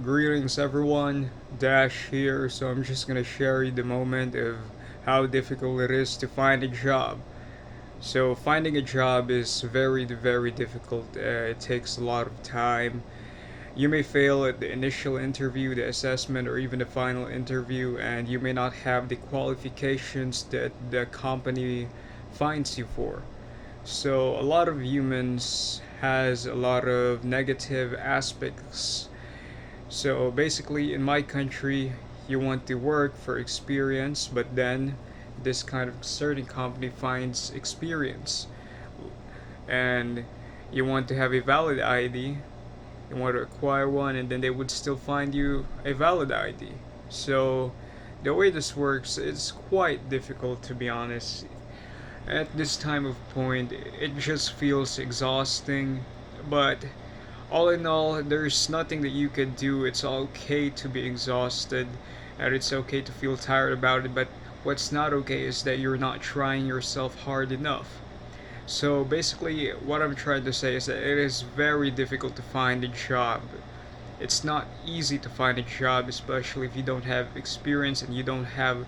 Greetings everyone, Dash here. So I'm just gonna share you the moment of how difficult it is to find a job. So finding a job is very difficult. It takes a lot of time. You may fail at the initial interview, the assessment, or even the final interview, and you may not have the qualifications that the company finds you for. So a lot of humans has a lot of negative aspects. So basically, in my country, you want to work for experience, but then this kind of certain company finds experience, and you want to have a valid ID. You want to acquire one, and then they would still find you a valid ID. So the way this works is quite difficult, to be honest. At this time of point, it just feels exhausting, but all in all, there's nothing that you can do. It's okay to be exhausted, and it's okay to feel tired about it, but what's not okay is that you're not trying yourself hard enough. So basically, what I'm trying to say is that it is very difficult to find a job. It's not easy to find a job, especially if you don't have experience and you don't have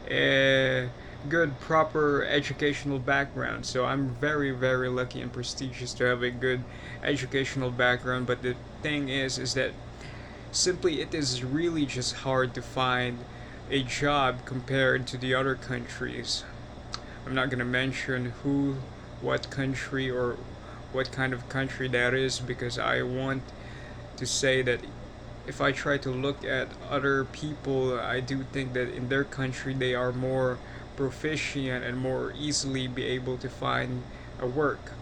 a good, proper educational background. So I'm very lucky and prestigious to have a good educational background. But the thing is that simply it is really just hard to find a job compared to the other countries. I'm not gonna mention what country, or what kind of country that is, because I want to say that if I try to look at other people, I do think that in their country they are more proficient and more easily be able to find a work.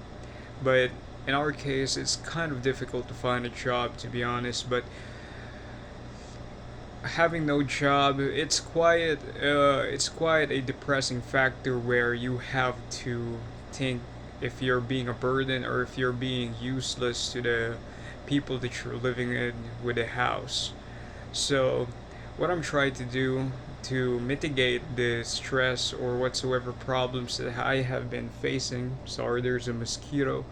But in our case, it's kind of difficult to find a job, to be honest. But having no job, it's quite a depressing factor where you have to think if you're being a burden or if you're being useless to the people that you're living in with a house. So what I'm trying to do to mitigate the stress or whatsoever problems that I have been facing, sorry, there's a mosquito.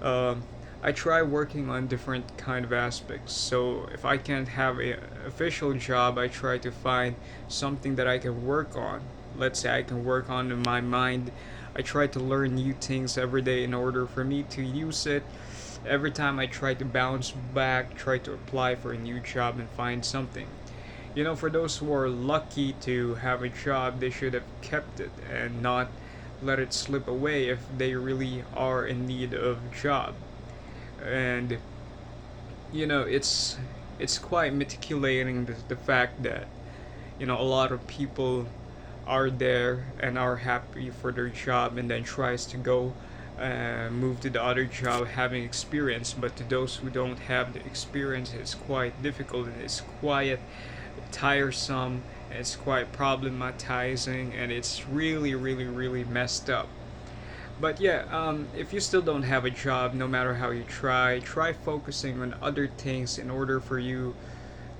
um, I try working on different kind of aspects. So if I can't have a official job, I try to find something that I can work on. Let's say I can work on in my mind. I try to learn new things every day in order for me to use it. Every time I try to bounce back, try to apply for a new job and find something. For those who are lucky to have a job, they should have kept it and not let it slip away if they really are in need of a job. And it's quite meticulating the fact that a lot of people are there and are happy for their job and then tries to go move to the other job having experience, but to those who don't have the experience, it's quite difficult and it's quite tiresome, and it's quite problematizing, and it's really messed up. But yeah, if you still don't have a job, no matter how you try focusing on other things in order for you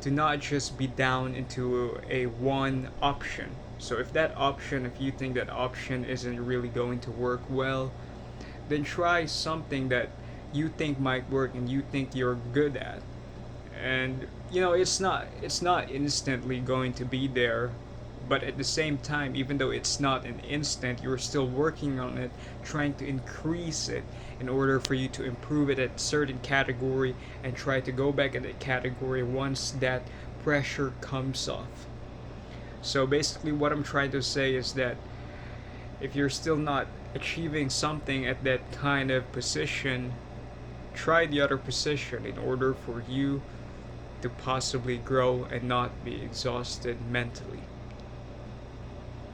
to not just be down into a one option. So if you think that option isn't really going to work well, then try something that you think might work and you think you're good at. And it's not instantly going to be there, but at the same time, even though it's not an instant, you're still working on it, trying to increase it in order for you to improve it at a certain category and try to go back at that category once that pressure comes off. So basically what I'm trying to say is that if you're still not achieving something at that kind of position, try the other position in order for you to possibly grow and not be exhausted mentally.